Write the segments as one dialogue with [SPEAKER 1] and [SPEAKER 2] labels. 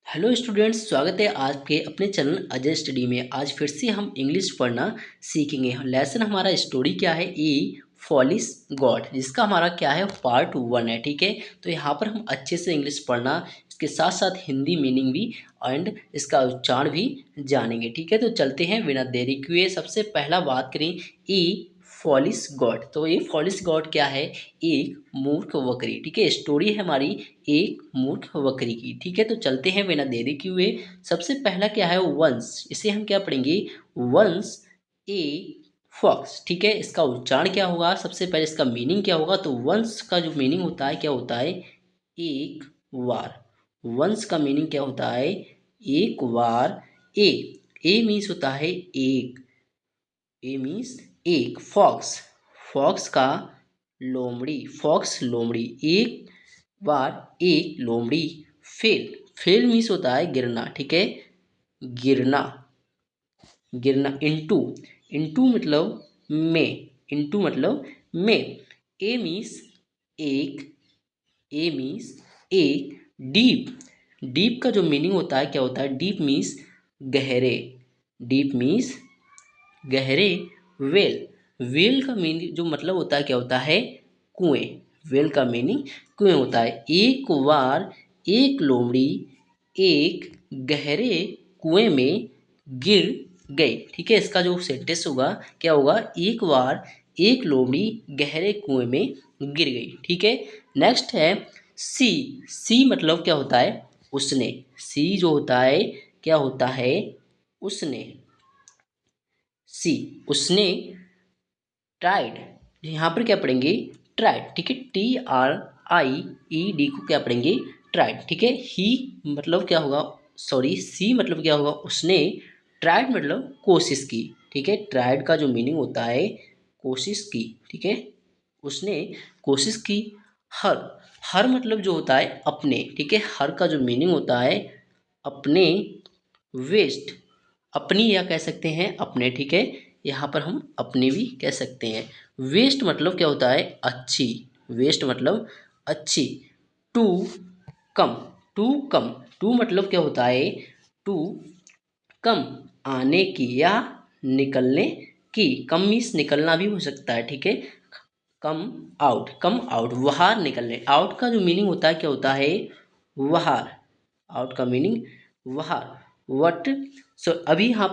[SPEAKER 1] Hello students, स्वागत है आपके अपने चैनल अजय स्टडी में। आज फिर से हम इंग्लिश पढ़ना सीखेंगे। लेसन हमारा स्टोरी क्या है, ए फॉलिस गॉड, जिसका हमारा क्या है पार्ट 1 है। ठीक है, तो यहाँ पर हम अच्छे से इंग्लिश पढ़ना, इसके साथ साथ हिंदी मीनिंग भी एंड इसका उच्चारण भी जानेंगे। ठीक है, तो चलते हैं बिना देरी किए। सबसे पहला बात करें ए फॉलिस गॉड, तो ये फॉलिस गॉड क्या है, एक मूर्ख बकरी। ठीक है, स्टोरी है हमारी एक मूर्ख बकरी की। ठीक है, तो चलते हैं बिना देरी किए हुए। सबसे पहला क्या है वंस, इसे हम क्या पढ़ेंगे वंस ए फॉक्स। ठीक है, इसका उच्चारण क्या होगा, सबसे पहले इसका मीनिंग क्या होगा। तो वंस का जो मीनिंग होता है क्या होता है, एक बार। वंस का मीनिंग क्या होता है, एक बार। ए ए मीन्स होता है एक, ए मीन्स एक। फॉक्स, फॉक्स का लोमड़ी, फॉक्स लोमड़ी, एक बार एक लोमड़ी। फेल, फेल मीन्स होता है गिरना। ठीक है, गिरना, गिरना। इनटू, इनटू मतलब में, इनटू मतलब में। ए मीन्स एक, ए मीन्स एक। डीप, डीप का जो मीनिंग होता है क्या होता है, डीप मीन्स गहरे, डीप मीन्स गहरे। वेल, वेल का मीनिंग जो मतलब होता है क्या होता है, कुएं। वेल का मीनिंग कुएं होता है। एक बार एक लोमड़ी एक गहरे कुएं में गिर गई। ठीक है, इसका जो सेंटेंस होगा क्या होगा, एक बार एक लोमड़ी गहरे कुएं में गिर गई। ठीक है, नेक्स्ट है सी। सी मतलब क्या होता है, उसने। सी जो होता है क्या होता है, उसने। सी, उसने ट्राइड, यहाँ पर क्या पढ़ेंगे ट्राइड। ठीक है, TRIED को क्या पढ़ेंगे ट्राइड। ठीक है, ही मतलब क्या होगा, सॉरी सी मतलब क्या होगा उसने, ट्राइड मतलब कोशिश की। ठीक है, ट्राइड का जो मीनिंग होता है कोशिश की। ठीक है, उसने कोशिश की। हर, हर मतलब जो होता है अपने। ठीक है, हर का जो मीनिंग होता है अपने, वेस्ट, अपनी या कह सकते हैं अपने। ठीक है, यहाँ पर हम अपनी भी कह सकते हैं। वेस्ट मतलब क्या होता है अच्छी, वेस्ट मतलब अच्छी। To come, to come, to मतलब क्या होता है टू कम, आने की या निकलने की। कम मीन्स निकलना भी हो सकता है। ठीक है, कम आउट, कम आउट, बाहर निकलने। आउट का जो मीनिंग होता है क्या होता है बाहर, आउट का मीनिंग बाहर। वट, सो अभी यहाँ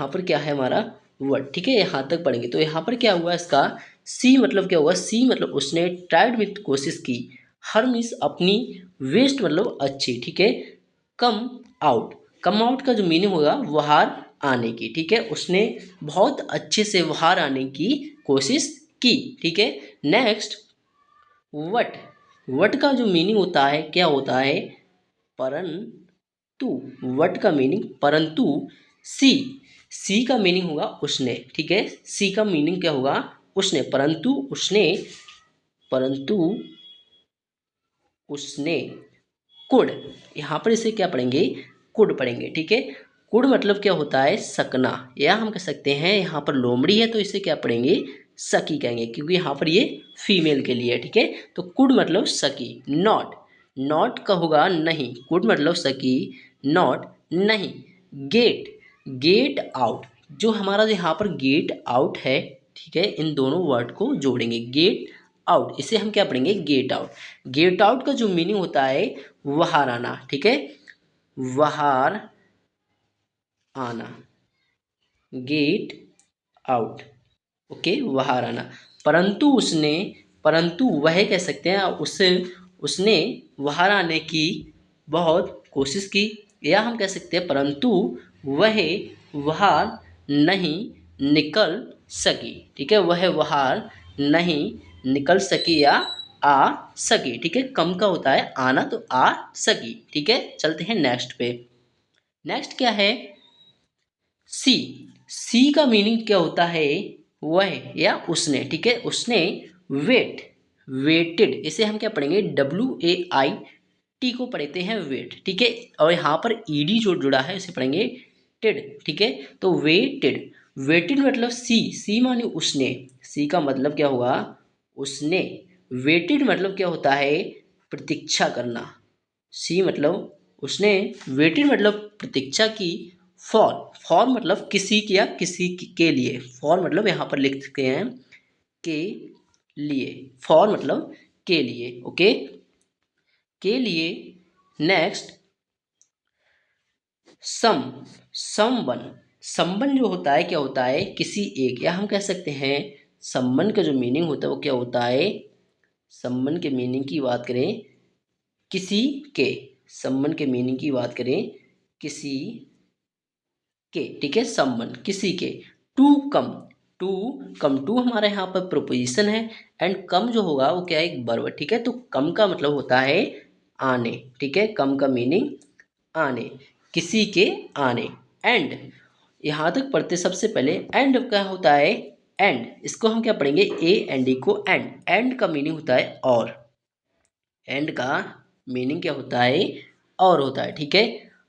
[SPEAKER 1] पर क्या है हमारा वट। ठीक है, यहाँ तक पढ़ेंगे। तो यहाँ पर क्या हुआ इसका, सी मतलब क्या हुआ, सी मतलब उसने, ट्राइड विथ कोशिश की, हर मीन्स अपनी, वेस्ट मतलब अच्छी। ठीक है, कम आउट, कम आउट का जो मीनिंग होगा बाहर आने की। ठीक है, उसने बहुत अच्छे से बाहर आने की कोशिश की। ठीक है, नेक्स्ट वट, वट का जो मीनिंग होता है क्या होता है परंतु। वट का मीनिंग परंतु। सी, सी का मीनिंग होगा उसने। ठीक है, सी का मीनिंग क्या होगा उसने, परंतु उसने, परंतु उसने। कुड, यहाँ पर इसे क्या पढ़ेंगे कुड पढ़ेंगे। ठीक है, कुड मतलब क्या होता है सकना, या हम कह सकते हैं यहाँ पर लोमड़ी है तो इसे क्या पढ़ेंगे सकी कहेंगे, क्योंकि यहाँ पर ये फीमेल के लिए है। ठीक है, तो कुड मतलब सकी। नॉट, नॉट का होगा नहीं, कुड मतलब सकी, नॉट नहीं। गेट, गेट आउट, जो हमारा जो यहाँ पर गेट आउट है। ठीक है, इन दोनों वर्ड को जोड़ेंगे, गेट आउट, इसे हम क्या पढ़ेंगे गेट आउट। गेट आउट का जो मीनिंग होता है बाहर आना। ठीक है, बाहर आना, गेट आउट, ओके, बाहर आना। परंतु उसने, परंतु वह कह सकते हैं उससे, उसने बाहर आने की बहुत कोशिश की, या हम कह सकते हैं परंतु वह बाहर नहीं निकल सकी। ठीक है, वह बाहर नहीं निकल सकी या आ सकी। ठीक है, कम का होता है आना, तो आ सकी। ठीक है, चलते हैं नेक्स्ट पे। नेक्स्ट क्या है सी, सी का मीनिंग क्या होता है वह या उसने। ठीक है, उसने वेट, वेटेड, इसे हम क्या पढ़ेंगे WAIT को पढ़ते हैं वेट। ठीक है, और यहाँ पर ED जो जुड़ा है उसे पढ़ेंगे टेड। ठीक है, तो वेटेड, वेटेड मतलब सी, सी माने उसने, सी का मतलब क्या होगा उसने। वेटेड मतलब क्या होता है प्रतीक्षा करना, सी मतलब उसने वेटेड मतलब प्रतीक्षा की, फॉर, फॉर मतलब किसी की या किसी के लिए, फॉर मतलब यहाँ पर लिख सकते हैं के लिए, फॉर मतलब के लिए, ओके, के लिए। नेक्स्ट सम, समवन, संबंध जो होता है क्या होता है, किसी एक, या हम कह सकते हैं संबंध का जो मीनिंग होता है वो क्या होता है, संबंध के मीनिंग की बात करें किसी के, संबंध के मीनिंग की बात करें किसी के, ठीक है, संबंध किसी के। To come, to come, to हमारे यहाँ पर प्रोपोजिशन है, एंड कम जो होगा वो क्या है, एक वर्ब, ठीक है। तो कम का मतलब होता है आने, ठीक है, कम का मीनिंग आने, किसी के आने। एंड, यहाँ तक पढ़ते सबसे पहले एंड क्या होता है, एंड इसको हम क्या पढ़ेंगे, ए एंड डी को एंड, एंड का मीनिंग होता है और, एंड का मीनिंग क्या होता है, और होता है, ठीक है।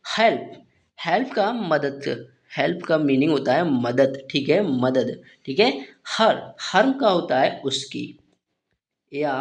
[SPEAKER 1] हेल्प, हेल्प का मदद, हेल्प का मीनिंग होता है मदद, ठीक है, मदद, ठीक है। हर का होता है उसकी या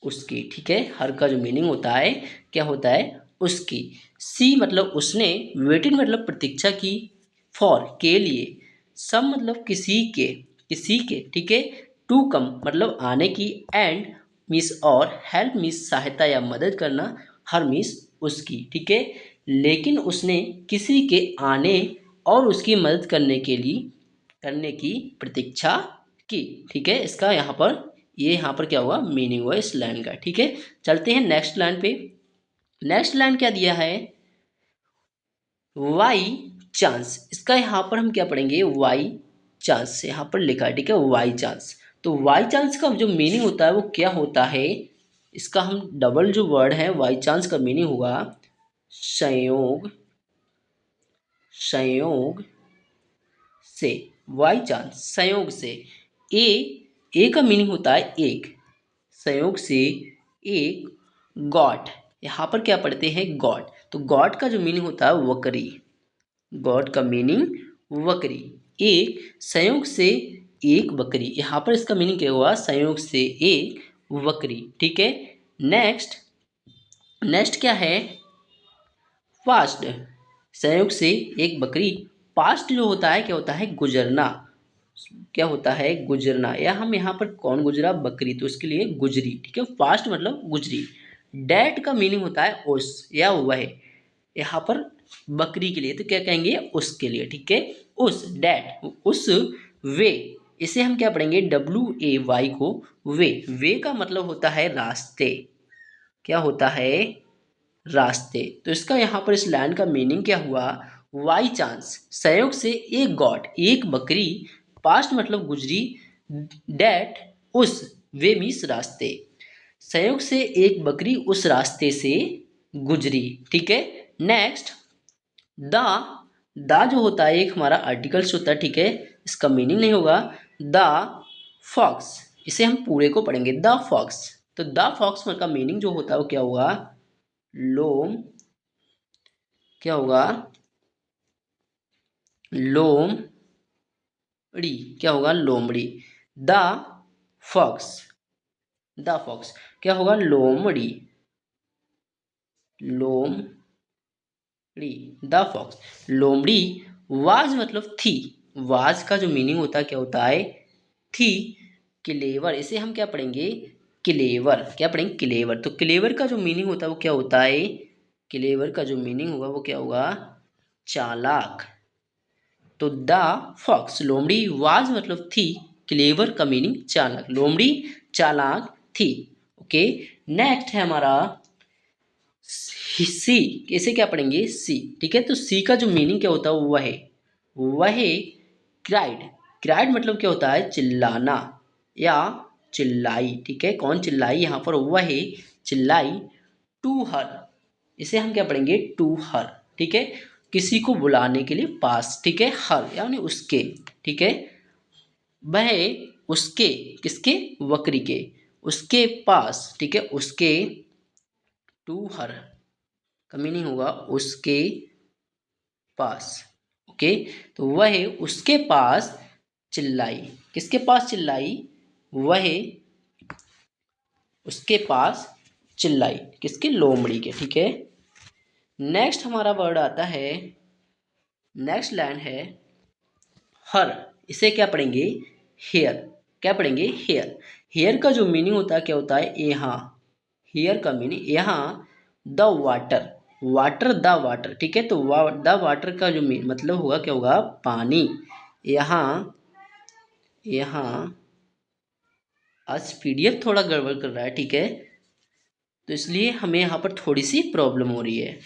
[SPEAKER 1] उसकी, ठीक है, हर का जो मीनिंग होता है क्या होता है, उसकी। सी मतलब उसने, वेटेड मतलब प्रतीक्षा की, फॉर के लिए, सम मतलब किसी के, ठीक है। टू कम मतलब आने की, एंड मीस और, हेल्प मीस सहायता या मदद करना, हर मीस उसकी, ठीक है। लेकिन उसने किसी के आने और उसकी मदद करने के लिए, करने की प्रतीक्षा की, ठीक है। इसका यहाँ पर, ये यहाँ पर क्या हुआ, मीनिंग हुआ इस लाइन का, ठीक है। चलते हैं नेक्स्ट लाइन पे। नेक्स्ट लाइन क्या दिया है, वाई चांस, इसका यहाँ पर हम क्या पढ़ेंगे, वाई चांस, यहाँ पर लिखा है, ठीक है, वाई चांस। तो वाई चांस का जो मीनिंग होता है वो क्या होता है, इसका हम डबल जो वर्ड है वाई चांस का मीनिंग होगा संयोग, संयोग से, बाई चांस संयोग से। ए का मीनिंग होता है एक, संयोग से एक। गॉड, यहाँ पर क्या पढ़ते हैं गॉड, तो गॉड का जो मीनिंग होता है वक्री, गॉड का मीनिंग वक्री। एक संयोग से एक बकरी, यहाँ पर इसका मीनिंग क्या हुआ, संयोग से एक बकरी, ठीक है। नेक्स्ट, नेक्स्ट क्या है, पास्ट, संयोग से एक बकरी। पास्ट जो होता है क्या होता है, गुजरना, क्या होता है, गुजरना, या हम यहाँ पर कौन गुजरा, बकरी, तो इसके लिए गुजरी, ठीक है, पास्ट मतलब गुजरी। डैट का मीनिंग होता है उस या वह, यहाँ पर बकरी के लिए तो क्या कहेंगे, उसके लिए, ठीक है, उस, डैट, उस, वे, इसे हम क्या पढ़ेंगे, WAY को, वे का मतलब होता है रास्ते, क्या होता है, रास्ते। तो इसका यहाँ पर इस लाइन का मीनिंग क्या हुआ, वाई चांस संयोग से एक गॉड, एक बकरी, पास्ट मतलब गुजरी, डैट उस, वे मीस रास्ते, संयोग से एक बकरी उस रास्ते से गुजरी, ठीक है। नेक्स्ट, द, द जो होता है एक हमारा आर्टिकल्स होता है, ठीक है, इसका मीनिंग नहीं होगा, द फॉक्स, इसे हम पूरे को पढ़ेंगे, द फॉक्स। तो द फॉक्स का मीनिंग जो होता है वो क्या होगा, लोम, क्या होगा, लोमड़ी, क्या होगा, लोमड़ी। द फॉक्स, द फॉक्स क्या होगा, लोमड़ी, लोमड़ी, द फॉक्स, लोमड़ी। वाज मतलब थी, वाज का जो मीनिंग होता है क्या होता है, थी। क्लेवर, इसे हम क्या पढ़ेंगे, क्लेवर, क्या पढ़ेंगे, क्लेवर। तो क्लेवर का जो मीनिंग होता है वो क्या होता है, क्लेवर का जो मीनिंग होगा वो क्या होगा, चालाक। तो द फॉक्स, लोमड़ी, वाज मतलब थी, क्लेवर का मीनिंग चालाक, लोमड़ी चालाक थी, ओके। नेक्स्ट है हमारा सी, इसे क्या पढ़ेंगे, सी, ठीक है। तो सी का जो मीनिंग क्या होता है वह क्राइड, क्राइड मतलब क्या होता है, चिल्लाना या चिल्लाई, ठीक है, कौन चिल्लाई, यहाँ पर वह चिल्लाई। टू हर, इसे हम क्या पढ़ेंगे, टू हर, ठीक है, किसी को बुलाने के लिए पास, ठीक है, हर यानी उसके, ठीक है, वह उसके, किसके, बकरी के, उसके पास, ठीक है, उसके, टू हर का मीनिंग होगा उसके पास, ओके। तो वह उसके पास चिल्लाई, किसके पास चिल्लाई, वह उसके पास चिल्लाई, किसके, लोमड़ी के, ठीक है। नेक्स्ट हमारा वर्ड आता है, नेक्स्ट लाइन है हर। इसे क्या पढ़ेंगे? हेयर। क्या पढ़ेंगे? हेयर। हेयर का जो मीनिंग होता है क्या होता है? यहाँ। हेयर का मीनिंग यहाँ the water, water the water, ठीक है। तो द वाटर का जो मतलब होगा क्या होगा? पानी। यहाँ, यहाँ आज पीडीएफ थोड़ा गड़बड़ कर रहा है, ठीक है, तो इसलिए हमें यहाँ पर थोड़ी सी प्रॉब्लम हो रही है।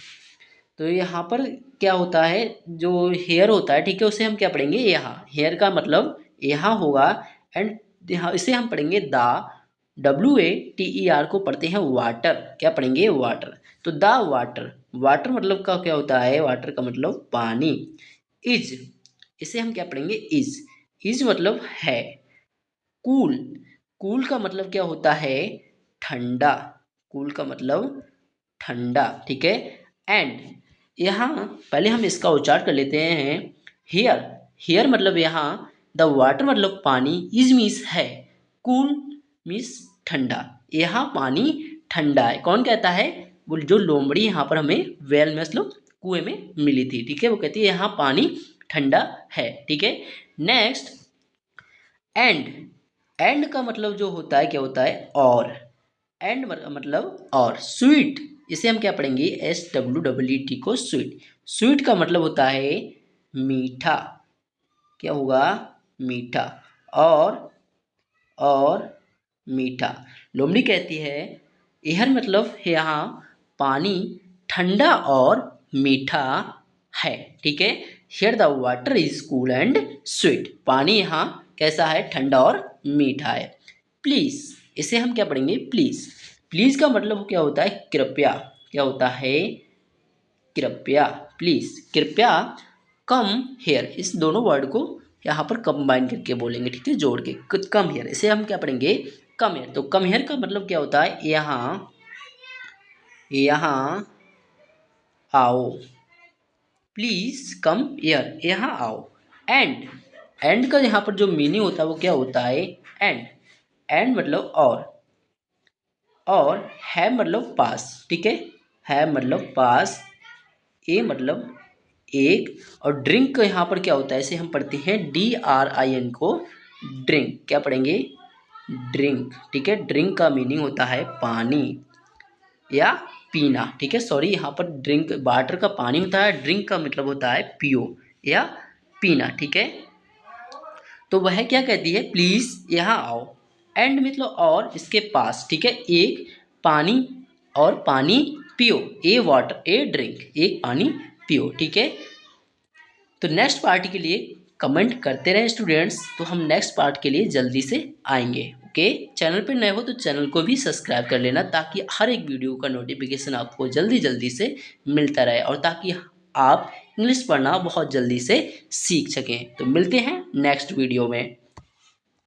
[SPEAKER 1] तो यहाँ पर क्या होता है, जो हेयर होता है, ठीक है, उसे हम क्या पढ़ेंगे? यहाँ। हेयर का मतलब यहाँ होगा। एंड यहाँ इसे हम पढ़ेंगे द, WATER को पढ़ते हैं वाटर। क्या पढ़ेंगे? वाटर। तो द वाटर, वाटर मतलब का क्या होता है? वाटर का मतलब पानी। इज, इसे हम क्या पढ़ेंगे? इज मतलब है। कूल, कूल का मतलब क्या होता है? ठंडा। कूल का मतलब ठंडा, ठीक है। एंड यहाँ पहले हम इसका उच्चार कर लेते हैं। हियर, हियर मतलब यहाँ, द वाटर मतलब पानी, इज मीन्स है, कूल मीन्स ठंडा। यहाँ पानी ठंडा है। कौन कहता है? वो जो लोमड़ी यहाँ पर हमें वेल में मतलब कुएं में मिली थी, ठीक है, वो कहती है यहाँ पानी ठंडा है, ठीक है। नेक्स्ट एंड, एंड का मतलब जो होता है क्या होता है? और। एंड मतलब और। स्वीट, इसे हम क्या पढ़ेंगे? SWEET को स्वीट। स्वीट का मतलब होता है मीठा। क्या होगा? मीठा। और मीठा। लोमड़ी कहती है यह मतलब यहाँ पानी ठंडा और मीठा है, ठीक है। Here the water is cool and sweet. पानी यहाँ कैसा है? ठंडा और मीठा है। प्लीज, इसे हम क्या पढ़ेंगे? प्लीज। प्लीज का मतलब क्या होता है? कृपया। क्या होता है? कृपया। प्लीज, कृपया कम हेयर। इस दोनों वर्ड को यहाँ पर कंबाइन करके बोलेंगे, ठीक है, जोड़ के। कम हेयर, इसे हम क्या पढ़ेंगे? Come here. तो कम हेयर का मतलब क्या होता है? यहाँ, यहाँ आओ। प्लीज कम हियर, यहाँ आओ। एंड, एंड का यहाँ पर जो मीनिंग होता है वो क्या होता है? एंड। एंड मतलब और है मतलब पास, ठीक है। है मतलब पास। ए मतलब एक। और ड्रिंक का यहाँ पर क्या होता है? इसे हम पढ़ते हैं DRIN को ड्रिंक। क्या पढ़ेंगे? ड्रिंक, ठीक है। ड्रिंक का मीनिंग होता है पानी या पीना, ठीक है। सॉरी, यहाँ पर ड्रिंक वाटर का पानी होता है, ड्रिंक का मतलब होता है पियो या पीना, ठीक है। तो वह क्या कहती है? प्लीज यहाँ आओ। एंड मतलब और, इसके पास, ठीक है, एक पानी और पानी पियो। ए वाटर, ए ड्रिंक, एक पानी पियो, ठीक है। तो नेक्स्ट पार्ट के लिए कमेंट करते रहें स्टूडेंट्स, तो हम नेक्स्ट पार्ट के लिए जल्दी से आएंगे। ओके, चैनल पर नए हो तो चैनल को भी सब्सक्राइब कर लेना, ताकि हर एक वीडियो का नोटिफिकेशन आपको जल्दी जल्दी से मिलता रहे, और ताकि आप इंग्लिश पढ़ना बहुत जल्दी से सीख सकें। तो मिलते हैं नेक्स्ट वीडियो में।